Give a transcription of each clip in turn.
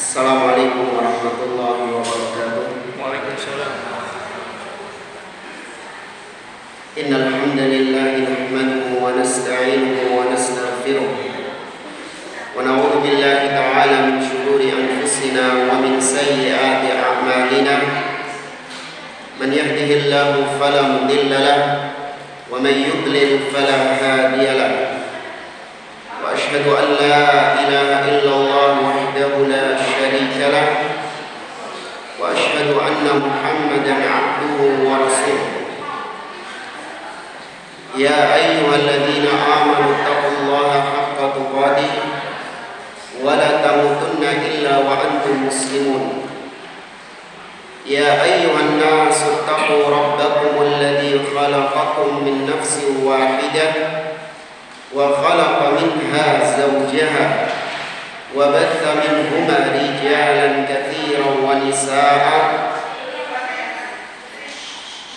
Assalamualaikum warahmatullahi wabarakatuh. Waalaikumsalam. Innal hamdalillah nahmaduhu wa nasta'inuhu wa nastaghfiruh wa na'udzu billahi ta'ala min shururi anfusina wa min sayyiati a'malina. Man yahdihillahu fala mudilla lahu wa man yudlil fala hadiya lahu. Wa asyhadu an la ilaha illallah wahdahu la syarika lahu wa asyhadu anna Muhammadan 'abduhu wa rasuluh. Ya ayyuhalladzina amanu taqullaha haqqa tuqatih wa la tamutunna illa wa antum muslimun. Ya ayyuhan nasu taqu rabbakumul ladzi khalaqakum min nafsin wahidah wa khalaqa minha zawjaha wa batha minhuma rijalan katsiran wa nisaa'a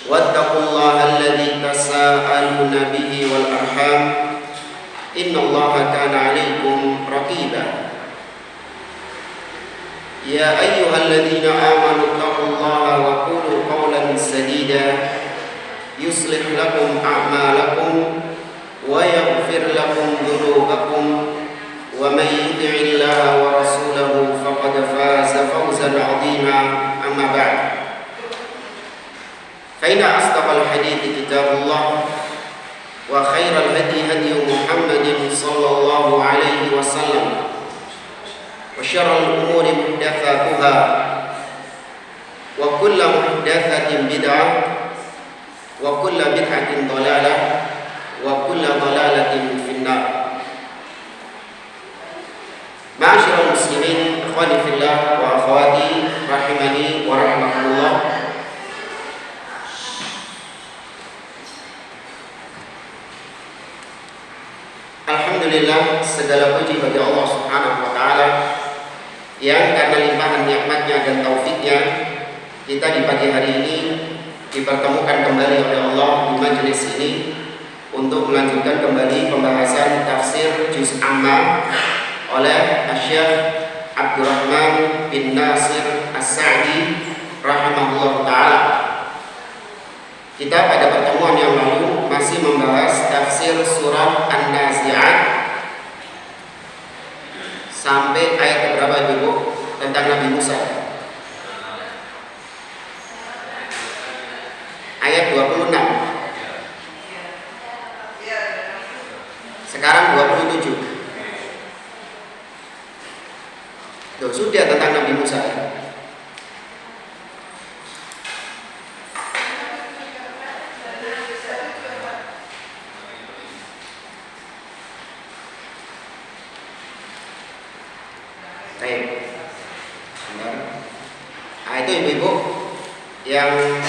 wattaqullaha alladzi tasaaluna bihi wal arham innallaha kana 'alaikum raqiba. Ya ayyuhalladzina amanu taqullaha wa qulu qawlan sadida yuslih lakum a'malakum wa yaghfir lakum dhunubakum wa may yuti'illaha wa rasulahu faqad faza fawzan 'azima. Amma ba'd. Fa inna asdaqal hadithi kitabullah wa khairal hadi hadi Muhammadin sallallahu alaihi wasallam wa syarrul umuri muhdatsatuha wa kullu muhdatsatin bid'ah wa kullu bid'atin dhalalah wa kullu dhalalatin finnar. Ma'asyiral muslimin, ikhwani fillah wa akhwati rahimani wa rahmatullah. Alhamdulillah, segala puji bagi Allah Subhanahu wa taala yang karena limpahan nikmatnya dan taufiknya kita di pagi hari ini dipertemukan kembali oleh Allah di majelis ini untuk melanjutkan kembali pembahasan tafsir juz amma oleh Syekh Abdurrahman bin Nasir As-Sa'di rahimahullah taala. Kita pada pertemuan yang lalu masih membahas tafsir surah An-Nazi'at sampai ayat berapa dulu tentang Nabi Musa? Ayat 26. Sekarang 27. Tuh, sudah tentang Nabi Musa. Nah, itu ibu-ibu yang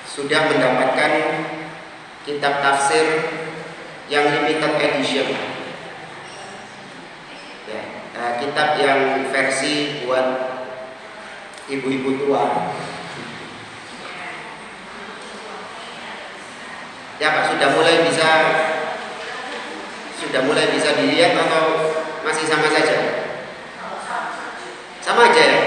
sudah mendapatkan kitab tafsir yang limited edition, ya, kitab yang versi buat ibu-ibu tua. Ya Pak, sudah mulai bisa dilihat atau masih sama saja? Sama aja ya?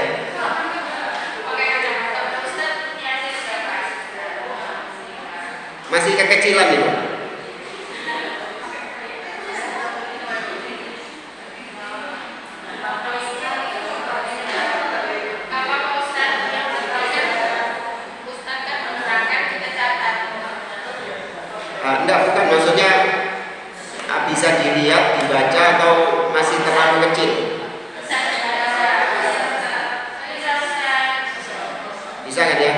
Masih kekecilan itu. Enggak, bukan, maksudnya bisa dilihat, dibaca atau masih terlalu kecil? Bisa kan ya?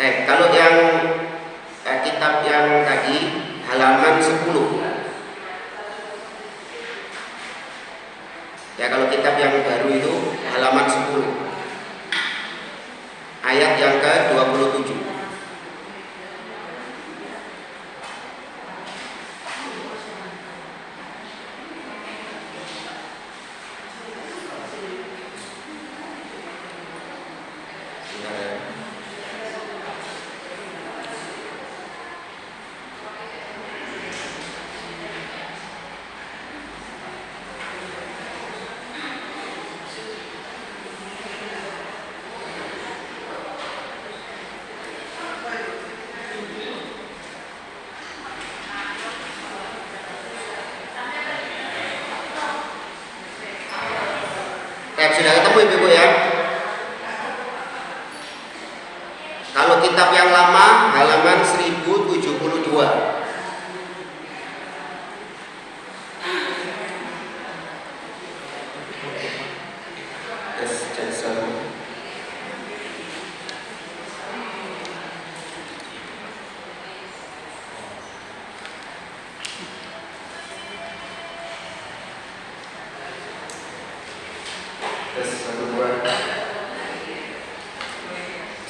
Kalau yang kitab yang tadi halaman 10. Ya, kalau kitab yang baru itu halaman 10. Ayat yang ke-27.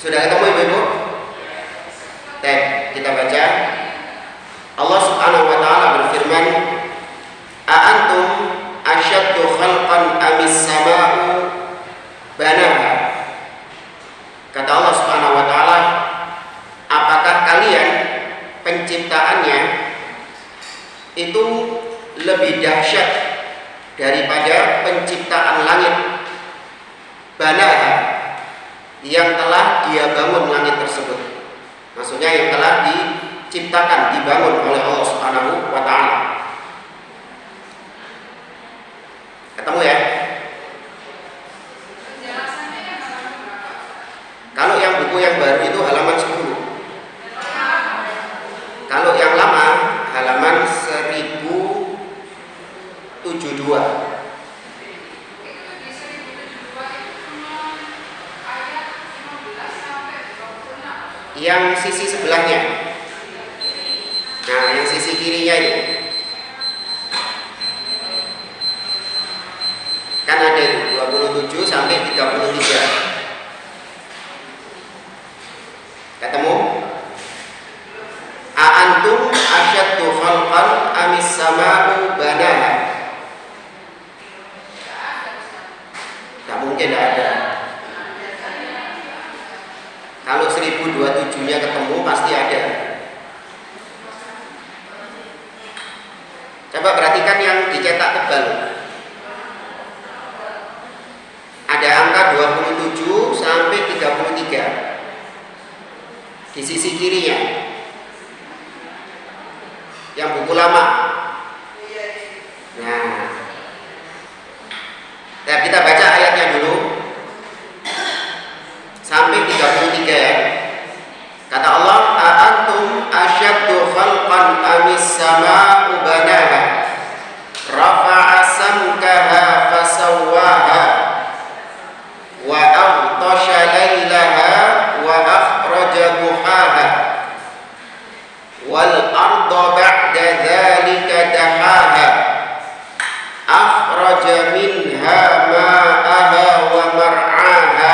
Sudah ketemu ibu-ibu? Kita baca. Allah Subhanahu wa taala berfirman, "A'antum asyaddu khalqan amis sama'u banaha." Kata Allah Subhanahu wa taala, apakah kalian penciptaannya itu lebih dahsyat daripada penciptaan langit? Banaha, yang telah dia bangun langit tersebut. Maksudnya yang telah diciptakan, dibangun oleh Allah Subhanahu wa taala. Ketemu ya? Kalau yang buku yang baru itu halaman 10. Kalau yang lama halaman 1072. Yang sisi sebelahnya. Nah, yang sisi kirinya ini. Kan ada itu 27 sampai 33. Ketemu? A'antum asyaddu khalqan amis sama'u banaha. Tak mungkin ada. Kalau 1027-nya ketemu pasti ada. Coba perhatikan yang dicetak tebal. Ada angka 27 sampai 33 di sisi kirinya. Yang buku lama. Nah, kita baca ayatnya dulu sampai 33 ya. Kata Allah, "A'antum asyaddu khalqan amis sama'u banaha rafa'a samkaha fasawwaha wa aghtasha laylaha wa akhraja duhaha wal arda ba'da dhalika dahaha akhraja minha ma'aha wa mar'aha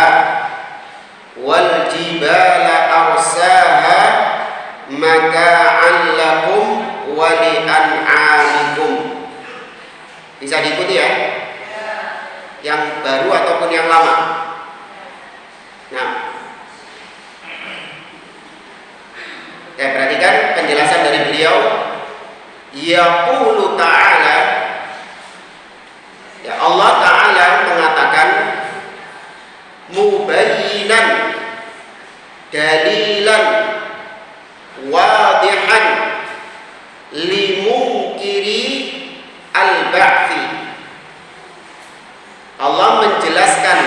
wal jibala arsaha mata'an lakum wa li'an'amikum." Bisa diikuti ya? Yang baru ataupun yang lama. Nah, perhatikan penjelasan dari beliau. Yaqulu ta'ala, ya Allah Ta'ala mengatakan, mubayyinan dalilan wadihan limunkiri al-ba'thi. Allah menjelaskan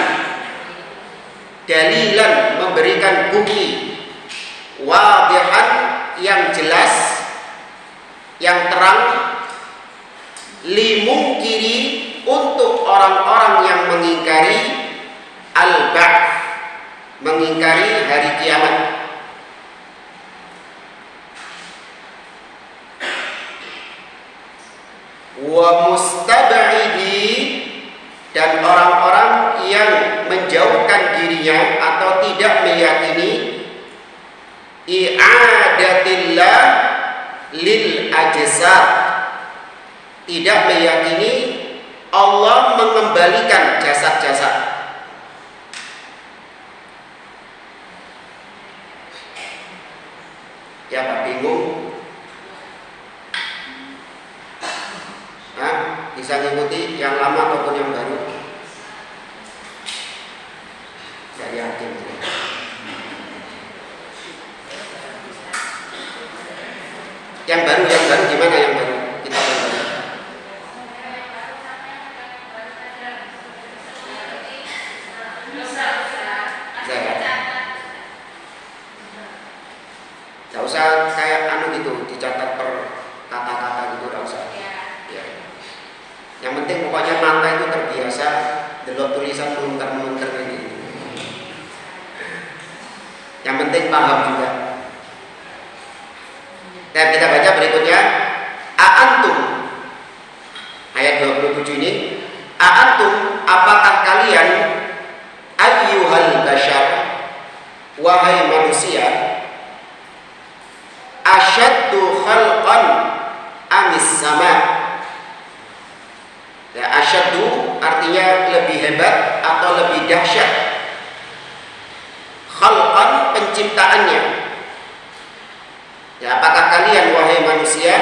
dalilan, memberikan bukti wadihan, yang jelas, yang terang, limunkiri, untuk orang-orang yang mengingkari al-ba'th, mengingkari hari kiamat. Wa mustab'idi, dan orang-orang yang menjauhkan dirinya atau tidak meyakini i'adatillah lil ajsad, tidak meyakini Allah mengembalikan jasad-jasad. Ya Pak, bingung? Bisa ngikuti yang lama ataupun yang baru? Saya yakin. Yang baru gimana yang baru? Kita baru. Gak usah kayak gitu, dicatat per kata-kata gitu, gak usah. Ya. Yang penting pokoknya mata itu terbiasa delok tulisan munter-munter ini. Yang penting paham juga. Dan kita baca berikutnya, A'antum, ayat 27 ini, A'antum, apakah kalian, ayyuhal bashar, wahai manusia, asyaddu khalqan amis sama. Ya, asyaddu artinya lebih hebat atau lebih dahsyat. Khalqan penciptaannya. Ya, apakah kalian wahai manusia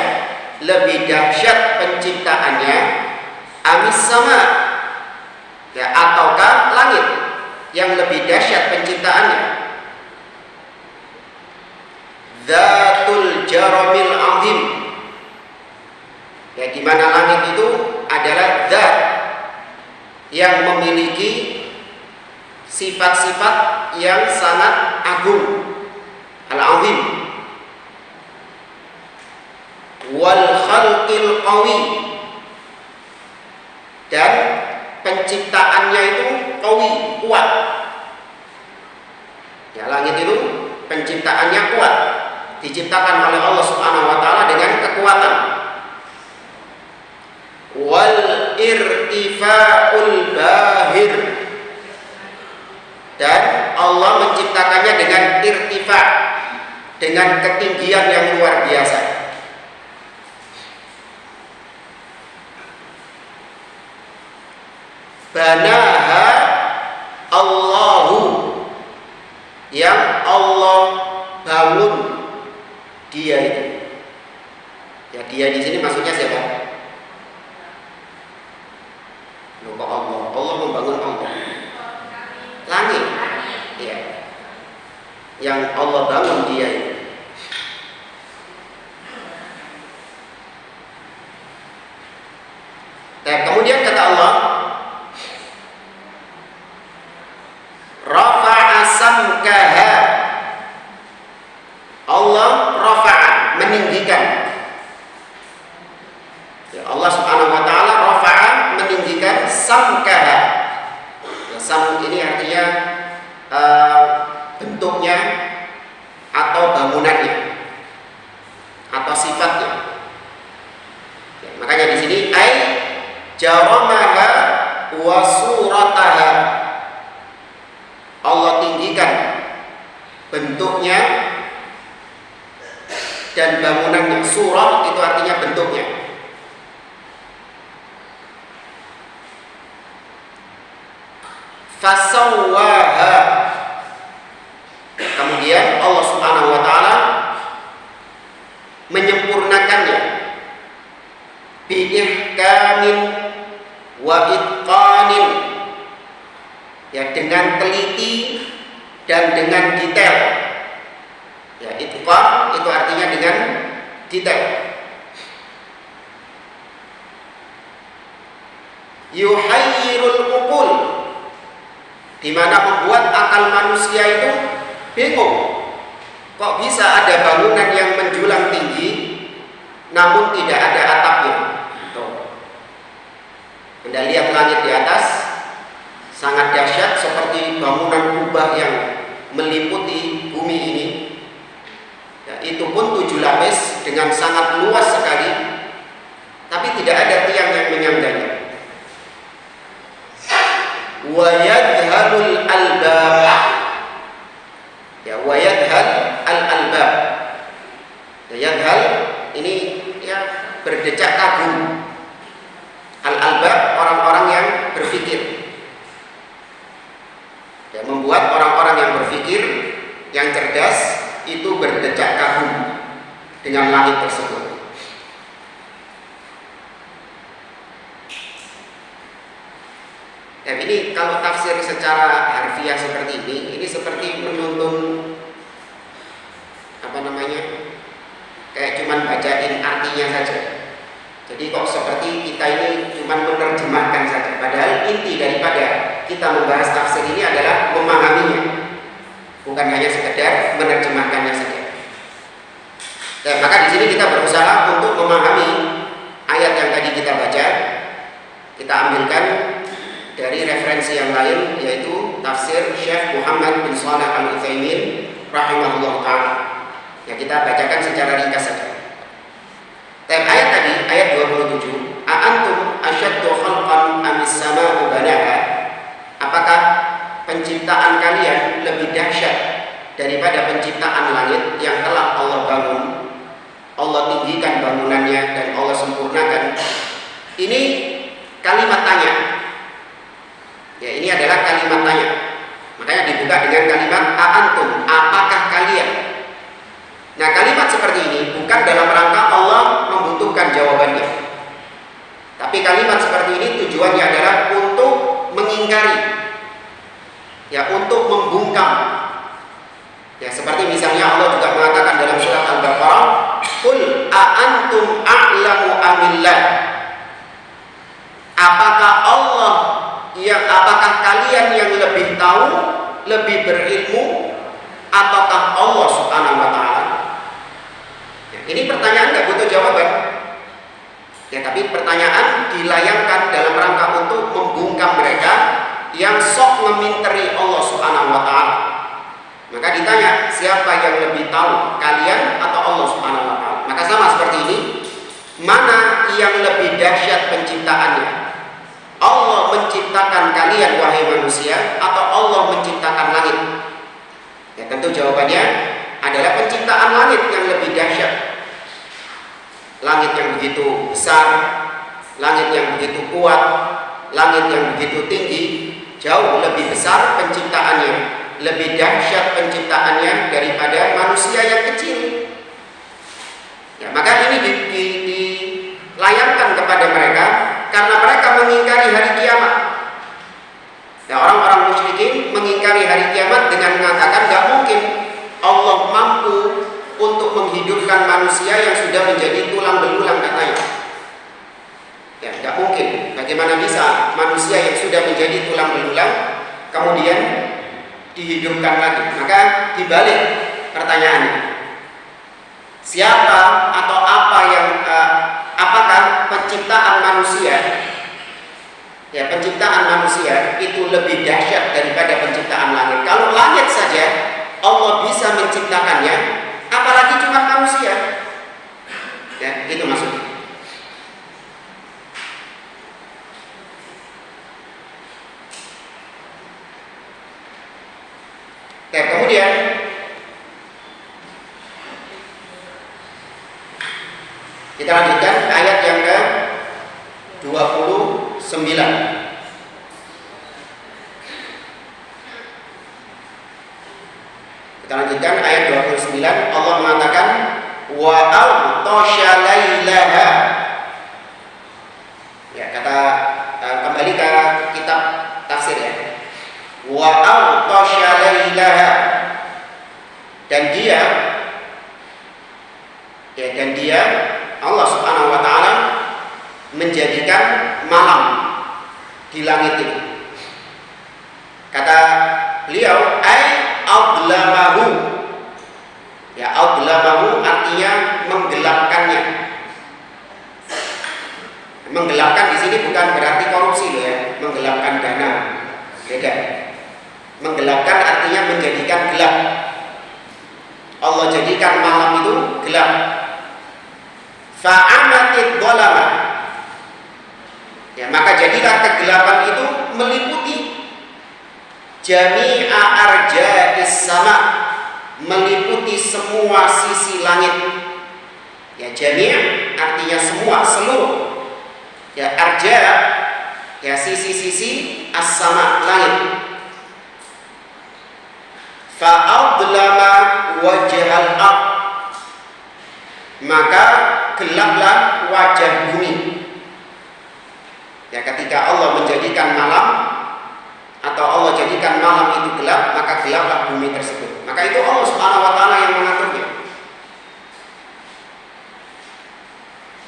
lebih dahsyat penciptaannya amis sama? Ya, ataukah langit yang lebih dahsyat penciptaannya? Dzatul jaramil azim. Ya, di mana langit itu adalah zat yang memiliki sifat-sifat yang sangat agung, al-azim. Wal khalqil qawi, dan penciptaannya itu qawi, kuat. Ya, langit itu penciptaannya kuat, diciptakan oleh Allah Subhanahu wa taala dengan kekuatan. Wal irtifa'ul bahir, dan Allah menciptakannya dengan irtifa', dengan ketinggian yang luar biasa. Banaha Allahu, yang Allah bangun dia itu. Ya, dia di sini maksudnya siapa? Lupa Allah. Allah membangun Allah. Langit. Ya. Yang Allah bangun dia itu. Dan kemudian kata Allah, rafa'a samkaha. Allah rafa'a, meninggikan. Ya, Allah Subhanahu wa taala rafa'a, meninggikan samkaha. Ya, sam ini artinya bentuknya atau bangunannya atau sifatnya. Ya, makanya di sini ai jaramaha wa surataha. Allah tinggikan bentuknya dan bangunannya. Surah itu artinya bentuknya. Fasawwaha, kemudian Allah Subhanahu wa taala menyempurnakannya. Biihkamin wa itqanin, ya, dengan teliti dan dengan detail. Ya, itqan itu artinya dengan detail. Yuhayyirul uqul, di mana membuat akal manusia itu bingung. Kok bisa ada bangunan yang menjulang tinggi namun tidak ada atapnya? Anda lihat langit di atas sangat dahsyat, seperti bangunan kubah yang meliputi bumi ini. Ya, itu pun 7 lapis dengan sangat luas sekali, tapi tidak ada tiang yang menyangganya. Wa yadhalul albab, ya, wa yadhal al albab. Ya, yadhal ini ya berdecak kagum. Al albab orang-orang yang berpikir. Ya, membuat orang-orang yang berpikir, yang cerdas itu berdecak kagum dengan langit tersebut. Dan ini kalau tafsir secara harfiah seperti ini seperti menuntun kayak cuman bacain artinya saja. Jadi kok seperti kita ini cuma menerjemahkan saja, padahal inti daripada kita membahas tafsir ini adalah memahaminya, bukan hanya sekedar menerjemahkannya saja. Dan maka di sini kita berusaha untuk memahami ayat yang tadi kita baca. Kita ambilkan dari referensi yang lain, yaitu tafsir Syekh Muhammad bin Shalih Al-Utsaimin rahimahullah ta'ala. Ya, kita bacakan secara ringkas saja. Ayat tadi, ayat 27, a'antum asyaddu khalqan amis sama'u banaha. Apakah penciptaan kalian lebih dahsyat daripada penciptaan langit yang telah Allah bangun, Allah tinggikan bangunannya dan Allah sempurnakan. Ini kalimat tanya. Ya, ini adalah kalimat tanya. Makanya dibuka dengan kalimat a'antum, apakah kalian? Nah, kalimat seperti ini bukan dalam rangka Allah membutuhkan jawabannya. Tapi kalimat seperti ini tujuannya adalah untuk mengingkari, ya, untuk membungkam. Ya, seperti misalnya Allah juga mengatakan dalam surat Al-Baqarah, "Qul a'antum a'lamu amillah?" Apakah kalian yang lebih tahu, lebih berilmu, ataukah Allah Subhanahu wa taala? Ya, ini pertanyaan nggak butuh jawaban. Ya, tapi pertanyaan dilayangkan dalam rangka untuk membungkam mereka yang sok meminteri Allah Subhanahu wa taala. Maka ditanya, siapa yang lebih tahu, kalian atau Allah Subhanahu wa taala? Maka sama seperti ini, mana yang lebih dahsyat penciptaannya? Allah menciptakan kalian wahai manusia atau Allah menciptakan langit? Ya, tentu jawabannya adalah penciptaan langit yang lebih dahsyat. Langit yang begitu besar, langit yang begitu kuat, langit yang begitu tinggi, jauh lebih besar penciptaannya, lebih dahsyat penciptaannya daripada manusia yang kecil. Ya, maka ini dilayangkan kepada mereka karena mereka mengingkari hari kiamat. Nah, orang-orang musyrikin mengingkari hari kiamat dengan mengatakan gak mungkin Allah mampu untuk menghidupkan manusia yang sudah menjadi tulang belulang katanya. Ya, gak mungkin. Bagaimana bisa manusia yang sudah menjadi tulang belulang kemudian dihidupkan lagi? Maka dibalik pertanyaannya, siapa atau apa yang apakah penciptaan manusia, ya, penciptaan manusia itu lebih dahsyat daripada penciptaan langit? Kalau langit saja Allah bisa menciptakannya, apalagi cuma manusia. Ya, itu maksudnya. Oke, kemudian kita lanjutkan ayat yang ke-29. Kita lanjutkan ayat 29. Allah mengatakan wa aghtasha lailaha. Ya, kata kembali ke kitab tafsir ya. Wa aghtasha lailaha. Dan dia Allah Subhanahu wa taala menjadikan malam di langit itu. Kata beliau, ai adlamahu. Ya, adlamahu artinya menggelapkannya. Menggelapkan di sini bukan berarti korupsi loh ya, menggelapkan dana. Beda. Menggelapkan artinya menjadikan gelap. Allah jadikan malam itu gelap. Fa'amatid dhalama. Ya, maka jadilah kegelapan itu meliputi jami'a arja'is sama, meliputi semua sisi langit. Ya, jami' artinya semua, seluruh. Ya, arja ya sisi-sisi as-sama, langit. Fa'adlama wajhal ard, maka gelaplah wajah bumi. Ya, ketika Allah menjadikan malam atau Allah jadikan malam itu gelap, maka gelaplah bumi tersebut. Maka itu Allah Subhanahu wa taala yang mengaturnya.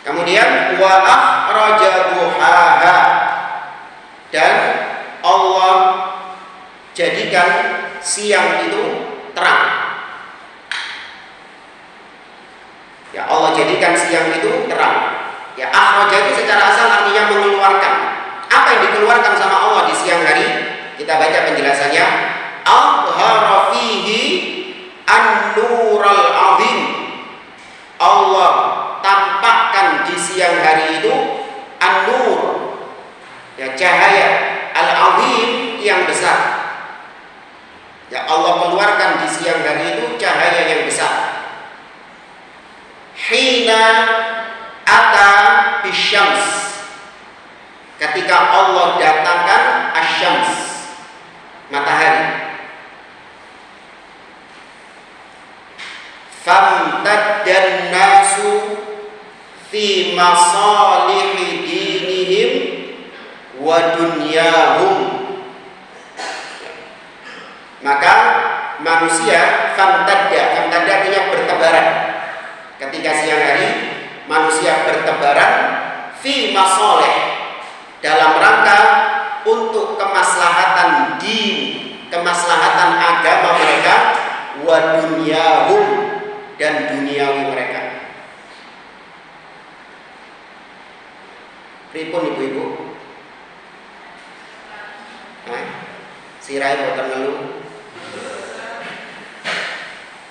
Kemudian wa akhraja duhaha, dan Allah jadikan siang itu terang. Ya, Allah jadikan siang itu terang. Ya, akhraja itu secara asal artinya mengeluarkan. Apa yang dikeluarkan sama Allah di siang hari? Kita baca penjelasannya. Azhara fihi an-nural azim. Allah tampakkan di siang hari itu an-nur, ya, cahaya al-azim yang besar. Ya, Allah keluarkan di siang hari itu cahaya yang besar. Hina ata bisyams, ketika Allah datangkan asyams, matahari. Famtaddan nasu fi masalihi dinihim wa dunyahum, maka manusia famtadda artinya bertebaran. Ketika siang hari manusia bertebaran fi masalih, dalam rangka untuk kemaslahatan din, kemaslahatan agama mereka, wa dunyahum, dan duniawi mereka. Pripun ibu-ibu? Sirai boten ngeluh,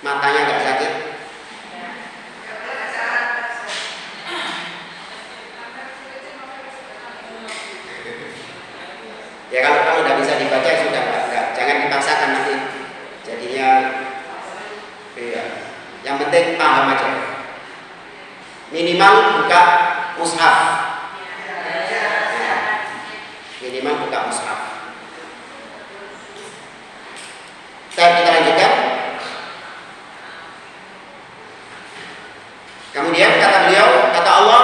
matanya nggak sakit? Ya kalau udah bisa dibaca ya sudah, enggak, jangan dipaksakan nanti. Jadinya iya. Yang penting paham aja. Minimal buka mushaf. Minimal buka mushaf. Kita lanjutkan. Kemudian kata beliau, kata Allah,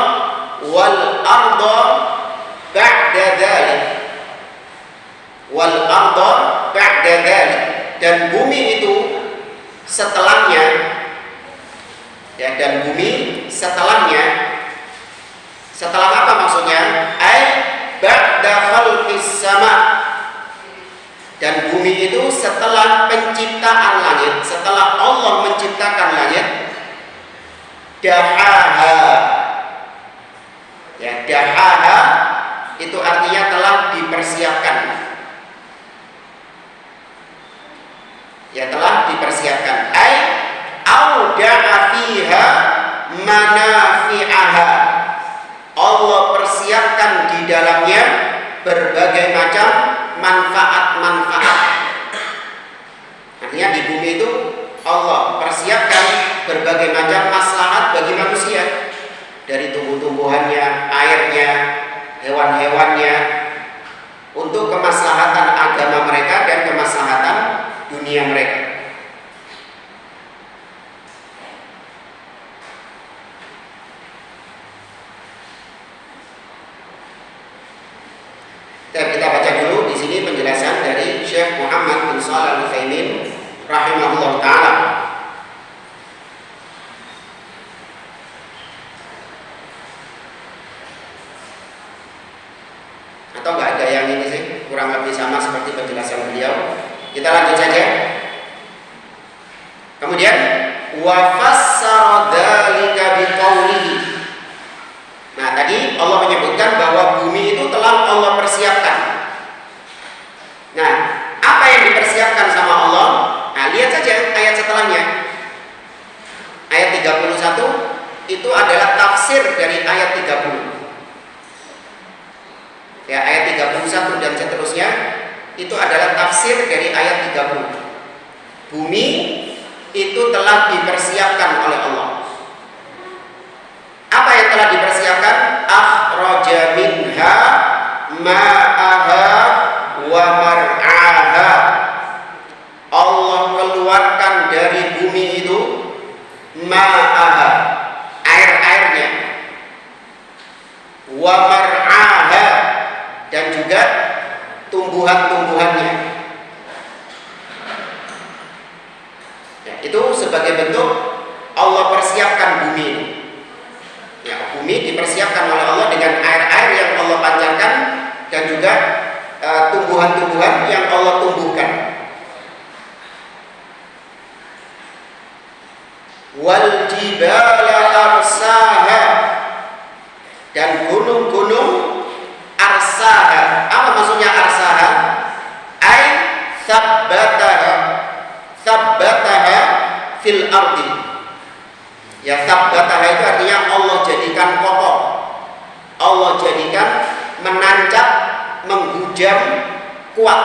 wal arda ba'da dzalik. Wal arda ba'da dzalik, dan bumi itu setelahnya, ya, dan bumi setelahnya. Setelah apa maksudnya? Ai ba'da khalqis sama, dan bumi itu setelah penciptaan langit, setelah Allah menciptakan langit. Dahaha, ya, dahaha itu artinya telah dipersiapkan, ya, telah dipersiapkan. Ai auda'a fiha manafi'aha, Allah persiapkan di dalamnya berbagai macam manfaat-manfaat. Artinya di bumi itu Allah persiapkan berbagai macam maslahat bagi manusia, dari tumbuh-tumbuhannya, airnya, hewan-hewannya, untuk kemaslahatan agama mereka dan kemaslahatan dunia mereka. Kita baca dulu di sini penjelasan dari Syekh Muhammad bin Shalih Al-Utsaimin rahimahullah taala. Atau nggak ada yang ini sih, kurang lebih sama seperti penjelasan beliau. Kita lanjut saja. Kemudian wa fassara dzalika biqaulihi. Nah, tadi Allah menyebutkan bahwa bumi itu telah Allah persiapkan. Nah, apa yang dipersiapkan sama Allah? Nah, lihat saja ayat setelahnya. Ayat 31 itu adalah tafsir dari ayat 30. Ya, ayat 31 dan seterusnya itu adalah tafsir dari ayat 30. Bumi itu telah dipersiapkan oleh Allah. Apa yang telah dipersiapkan? Akhraja minha ma'aha wa mar'aha. Allah keluarkan dari bumi itu ma'aha, air-airnya, wa mar'aha, dan juga tumbuhan-tumbuhannya. Ya, itu sebagai bentuk Allah persiapkan bumi ini. Ya, bumi dipersiapkan oleh Allah dengan air-air yang Allah pancarkan dan juga tumbuhan-tumbuhan yang Allah tumbuhkan. Wal jibala arsaha, dan gunung-gunung arsaha. Apa maksudnya arsaha? Ai tsabbataha fil ardi. Ya, tsabbataha itu artinya Allah jadikan kokoh, Allah jadikan menancap, menghujam, kuat.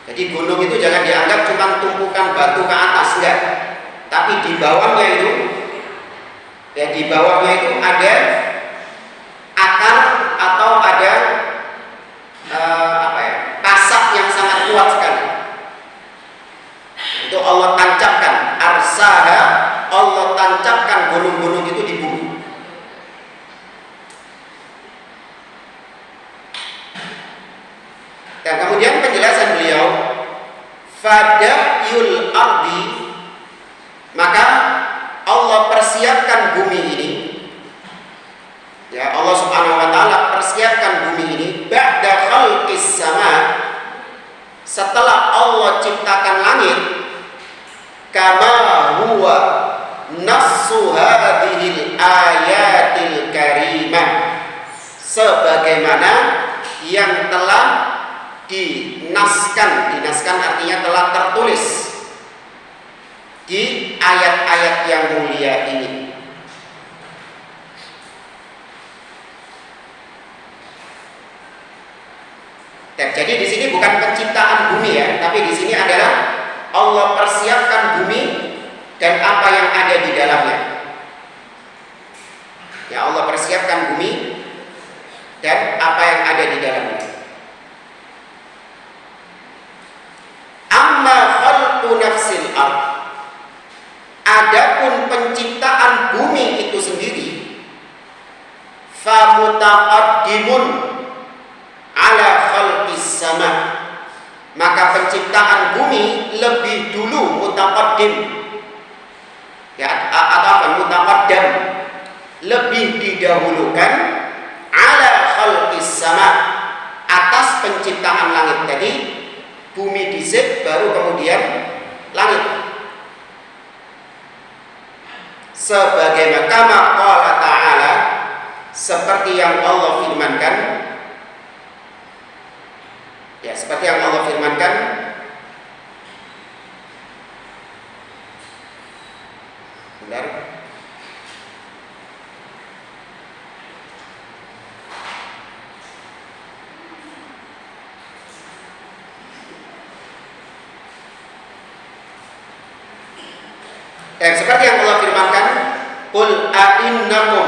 Jadi gunung itu jangan dianggap cuma tumpukan menanam batu ke atas, enggak. Tapi di bawahnya itu, ya di bawahnya itu ada akar atau ada pasak yang sangat kuat sekali. Itu Allah tancapkan, arsaha, Allah tancapkan gunung-gunung itu di bumi. Dan kemudian penjelasan beliau, fadahyul ardi, maka Allah persiapkan bumi ini. Ya, Allah Subhanahu wa taala persiapkan bumi ini ba'da khalqis sama, setelah Allah ciptakan langit, kama huwa nassu hadhil ayatil karimah, sebagaimana yang telah dinaskan artinya telah tertulis di ayat-ayat yang mulia ini. Jadi di sini bukan penciptaan bumi ya, tapi di sini adalah Allah persiapkan bumi dan apa yang ada di dalamnya. Ya, Allah persiapkan bumi dan apa yang ada di dalamnya. Amma khalqu nafsil ard, adapun penciptaan bumi itu sendiri, fa mutaqaddimun ala khalqis sama, maka penciptaan bumi lebih dulu mutaqaddim, ya, atau apa, mutaqaddam, lebih didahulukan ala khalqis sama, atas penciptaan langit. Tadi bumi dhisik baru kemudian langit. Sebagaimana kama qala ta'ala, seperti yang Allah firmankan, ya, seperti yang Allah firmankan, benar. Seperti yang Allah firmankan, qul a'innakum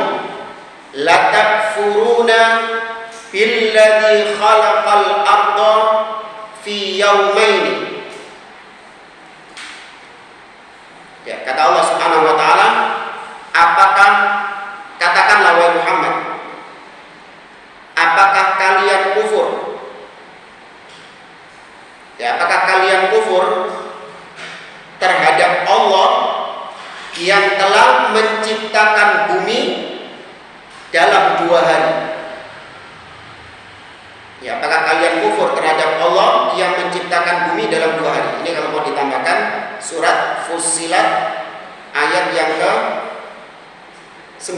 latakfuruna billadzi khalaqal arda fi yaumaini. Ya, kata Allah Subhanahu wa taala, apakah, katakanlah wahai Muhammad, apakah kalian kufur? Ya, apakah kalian kufur terhadap Allah yang telah menciptakan bumi dalam 2 hari? Ya, apakah kalian kufur terhadap Allah yang menciptakan bumi dalam 2 hari? Ini kalau mau ditambahkan surat Fussilat ayat yang ke-9.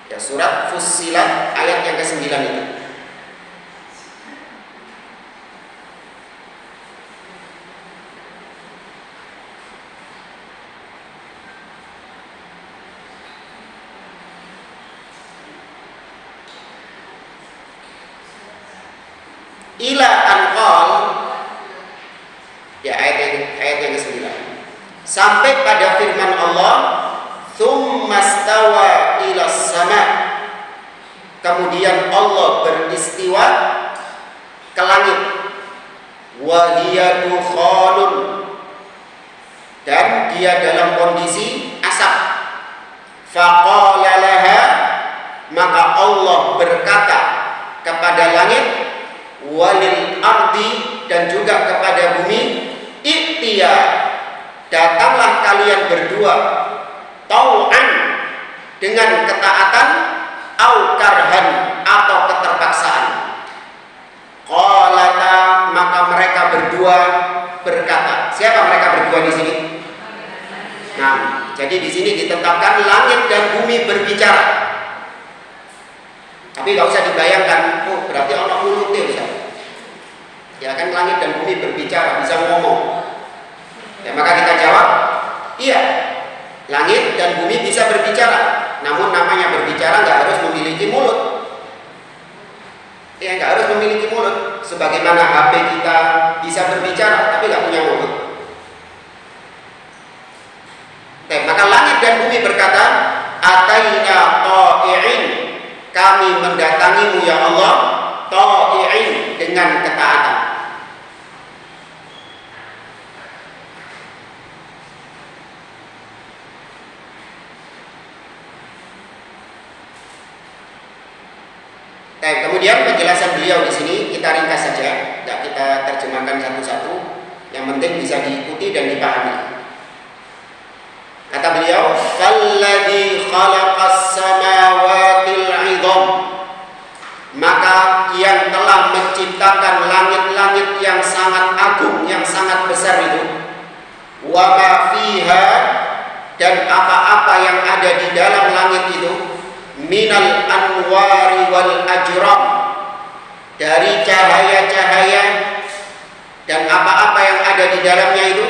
Ya, surat Fussilat ayat yang ke-9 itu. Ila anqal, ya, ayat yang ke-9, sampai pada firman Allah, tsumma stawa ila sama, kemudian Allah beristiwa ke langit, wa hiya dukhanun, dan dia dalam kondisi asap. Faqala laha, maka Allah berkata kepada langit, walil ardi, dan juga kepada bumi, iktiya, datanglah kalian berdua, tau'an, dengan ketaatan, au karhan, atau keterpaksaan. Qalata, maka mereka berdua berkata. Siapa mereka berdua di sini? Nah, jadi di sini ditetapkan langit dan bumi berbicara. Tapi nggak usah dibayangkan, oh berarti Allah mulutnya bisa. Ya kan, langit dan bumi berbicara, bisa ngomong. Ya, maka kita jawab, iya, langit dan bumi bisa berbicara. Namun namanya berbicara nggak harus memiliki mulut. Ya, nggak harus memiliki mulut. Sebagaimana HP kita bisa berbicara, tapi nggak punya mulut. kami mendatangimu ya Allah ta'i'in, dengan ketaatan. Kemudian penjelasan beliau di sini kita ringkas saja, tidak kita terjemahkan satu-satu. Yang penting bisa diikuti dan dipahami. Kata beliau, "Falladzi khalaqas samawatil 'idham", maka yang telah menciptakan langit-langit yang sangat agung, yang sangat besar itu, wa ma fiha, dan apa-apa yang ada di dalam langit itu, minal anwari wal ajram, dari cahaya-cahaya dan apa-apa yang ada di dalamnya itu,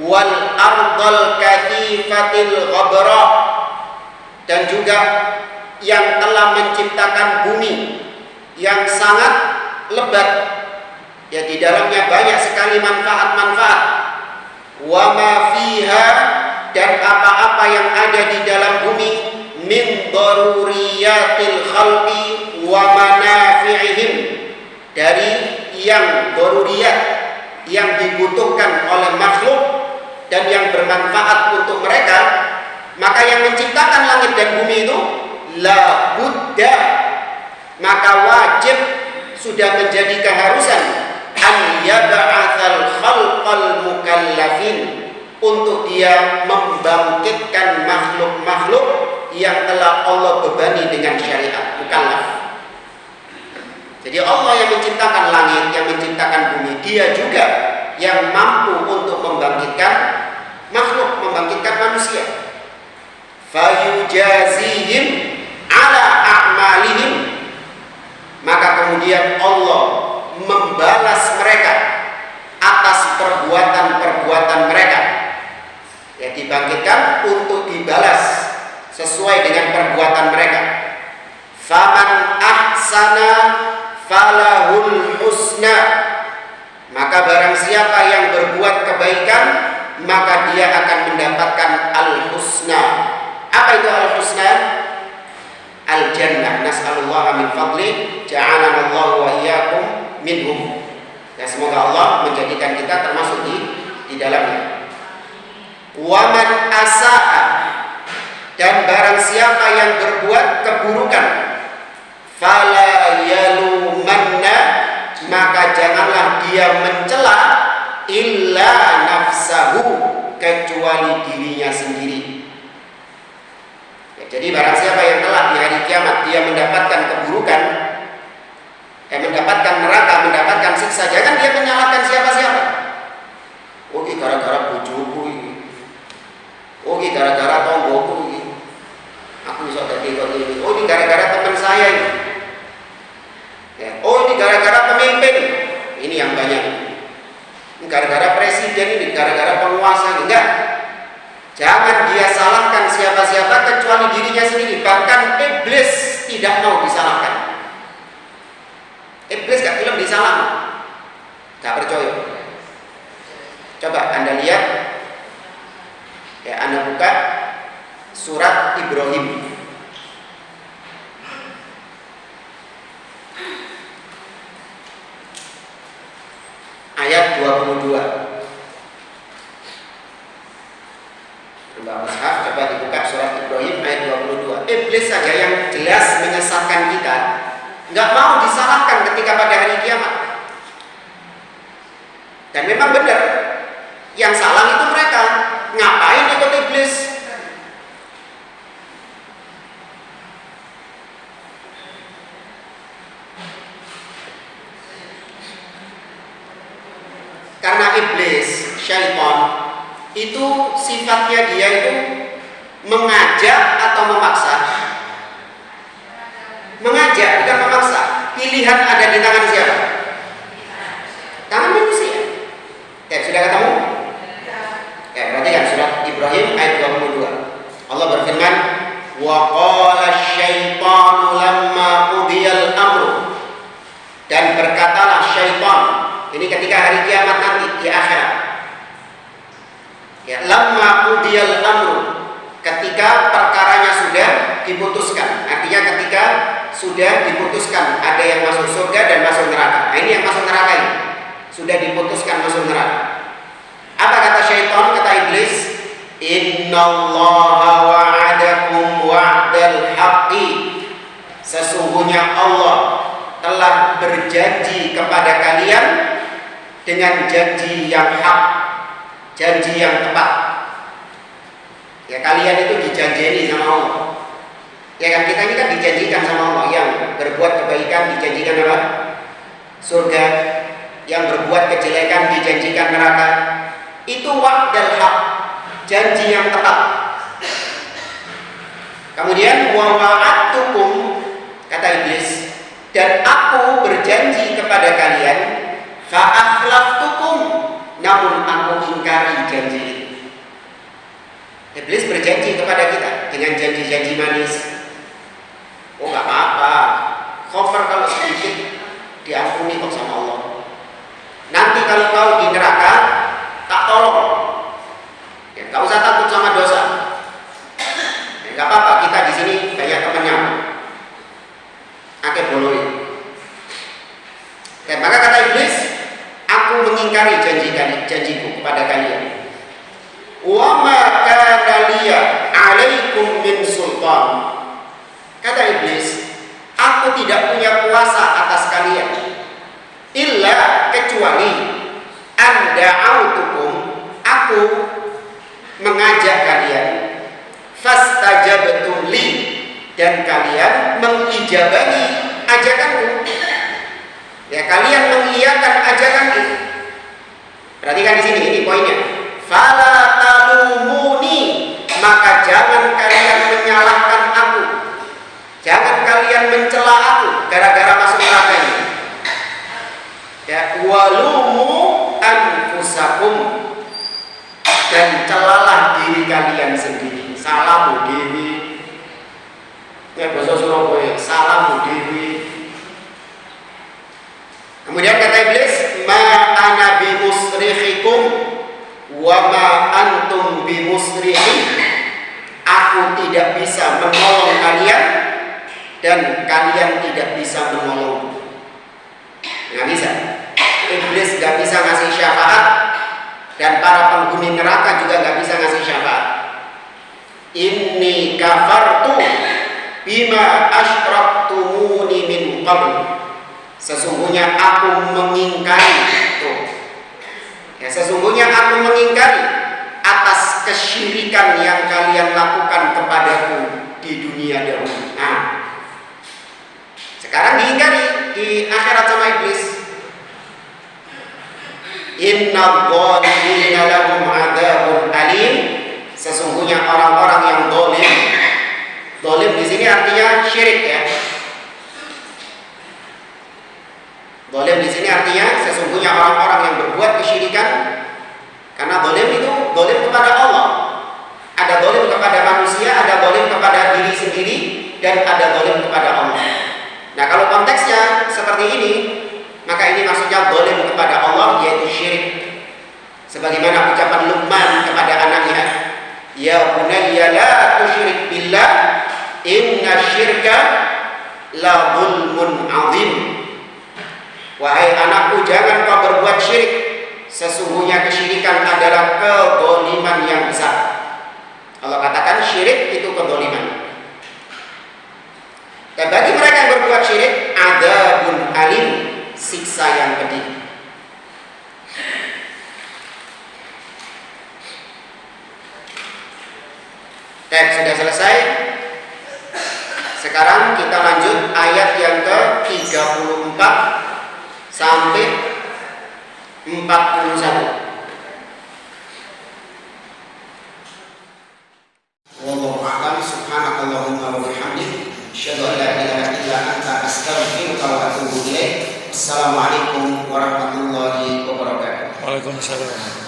wal ardal kathifatil ghabra, dan juga yang telah menciptakan bumi yang sangat lebat, ya di dalamnya banyak sekali manfaat-manfaat, wa ma fiha, dan apa-apa yang ada di dalam bumi, min daruriyatil khalqi wa manafi'ihim, dari yang daruriyat, yang dibutuhkan oleh makhluk dan yang bermanfaat untuk mereka. Maka yang menciptakan langit dan bumi itu la budda, maka wajib, sudah menjadi keharusan, an yab'atsal khalqal mukallafin, untuk dia membangkitkan makhluk-makhluk yang telah Allah bebani dengan syariat, mukallaf. Jadi Allah yang menciptakan langit, yang menciptakan bumi, dia juga yang mampu untuk membangkitkan makhluk, membangkitkan manusia. Fayujazihim ala a'malihim, maka kemudian Allah membalas mereka atas perbuatan-perbuatan mereka. Ya, dibangkitkan untuk dibalas sesuai dengan perbuatan mereka. Faman ahsana falahul husna, maka barang siapa yang berbuat kebaikan, maka dia akan mendapatkan al-husna. Apa itu al-husna? Al-jannah. Nas'alullah min fadli ja'alana Allah wa iyyakum minhum. Ya, semoga Allah menjadikan kita termasuk di dalamnya. Wa man asa'a, dan barang siapa yang berbuat keburukan, fala yalumanna, maka janganlah dia mencela, illa nafsahu, kecuali dirinya sendiri. Ya, jadi barang siapa yang telah di hari kiamat dia mendapatkan keburukan, mendapatkan neraka, mendapatkan siksa, jangan dia menyalahkan siapa-siapa. Oh, ini gara-gara bojoku ini. Oh, ini gara-gara tonggoku ini. Aku bisa jadi kok ini. Oh, ini gara-gara teman saya ini. Ya. Oh, ini gara-gara pemimpin. Ini yang banyak. Ini gara-gara presiden ini, gara-gara penguasa ini. Enggak. Jangan dia salahkan siapa-siapa kecuali dirinya sendiri. Bahkan iblis tidak mau disalahkan. Iblis gak bilang disalahkan. Gak percaya. Coba Anda lihat. Ya, Anda buka surat Ibrahim. Ayat 22. Mbak Mushaf, coba dibuka surat Ibrahim ayat 22. Iblis saja yang jelas menyesatkan kita, nggak mau disalahkan ketika pada hari kiamat. Dan memang benar, yang salah itu mereka. Ngapain ikut iblis? Karena iblis, syaitan, itu sifatnya dia itu mengajak atau memaksa. Mengajak bukan memaksa. Pilihan ada di tangan siapa? Tangan manusia. Ya, sudah ketemu? Ya, berarti kan surat Ibrahim ayat 22. Allah berfirman, "Wa qala asy-syaitanu lamma qudiyal amru." Dan berkatalah syaitan, ini ketika hari kiamat nanti di akhirat. Ya, lamma qudiyal amru, ketika perkaranya sudah diputuskan. Artinya ketika sudah diputuskan ada yang masuk surga dan masuk neraka. Nah, ini yang masuk neraka ini sudah diputuskan masuk neraka. Apa kata syaitan, kata iblis? Innallaha wa'adakum wa'dal haqqi. Sesungguhnya Allah telah berjanji kepada kalian dengan janji yang hak, janji yang tepat. Ya, kalian itu dijanjeni sama Allah. Ya kan, kita ini kan dijanjikan sama Allah, yang berbuat kebaikan dijanjikan apa? Surga. Yang berbuat kejelekan dijanjikan neraka. Itu wa'dal haq, janji yang tepat. Kemudian wa wa'adtukum, kata iblis, dan aku berjanji kepada kalian, fa akhlaftukum, namun aku ingkari janji itu. Iblis berjanji kepada kita dengan janji-janji manis. Oh, nggak apa-apa, cover kalau sedikit diampuni kok sama Allah. Nanti kalau kau di neraka tak tolong, ya nggak usah takut sama dosa. Ya, nggak apa-apa, kita di sini banyak temannya. Akeh boloi. Dan maka kata iblis, aku mengingkari janjiku kepada kalian. Wa ma kana liya 'alaikum min sultan. Kata iblis, aku tidak punya kuasa atas kalian, illa kecuali anda autukum, aku mengajak kalian, fastajabtum li, dan kalian mengijabahi ajakanku. Ya, kalian mengiyakan ajakanku. Perhatikan di sini, ini poinnya. Fala talumuni, maka jangan kalian menyalahkan aku. Jangan kalian mencela aku gara-gara masuk neraka ini. Ya, walumu anfusakum, dan celalah diri kalian sendiri. Salamu dewi. Ya, bahasa Surabaya, salamu dewi. Kemudian kata iblis, ma ana bimusrikhikum wa ma antum bimusrikhi. Aku tidak bisa menolong kalian dan kalian tidak bisa menolong. Nggak bisa. Iblis nggak bisa ngasih syafaat, dan para penghuni neraka juga nggak bisa ngasih syafaat. Inni kafartu bima asyraktumuni min qabl. Sesungguhnya aku mengingkari itu. Ya, sesungguhnya aku mengingkari atas kesyirikan yang kalian lakukan kepadaku di dunia dahulu. Nah, sekarang diingkari di akhirat sama iblis. Inna dhalimina lahum adzabun alim. Sesungguhnya orang-orang yang zalim. Zalim di sini artinya syirik, ya. Zalim di sini artinya sesungguhnya orang-orang yang berbuat kesyirikan. Karena zalim itu zalim kepada Allah. Ada zalim kepada manusia, ada zalim kepada diri sendiri, dan ada zalim kepada Allah. Nah, kalau konteksnya seperti ini, maka ini maksudnya zalim kepada Allah, yaitu syirik. Sebagaimana ucapan Luqman kepada anaknya, ya bunayya la tusyrik billah, inna syirka la zulmun azim. Wahai anakku, jangan kau berbuat syirik, sesungguhnya kesyirikan adalah kezaliman yang besar. Allah katakan syirik itu kezaliman. Dan bagi mereka yang berbuat syirik, adzabun alim, siksa yang pedih. Sudah selesai. Sekarang kita lanjut ayat yang ke-34 sampai 41. Wallahu a'lam. Subhanakallahumma wa bihamdik, asyhadu an la ilaha illa anta, astaghfiruka wa atubu ilaik. Assalamualaikum warahmatullahi wabarakatuh. Waalaikumsalam.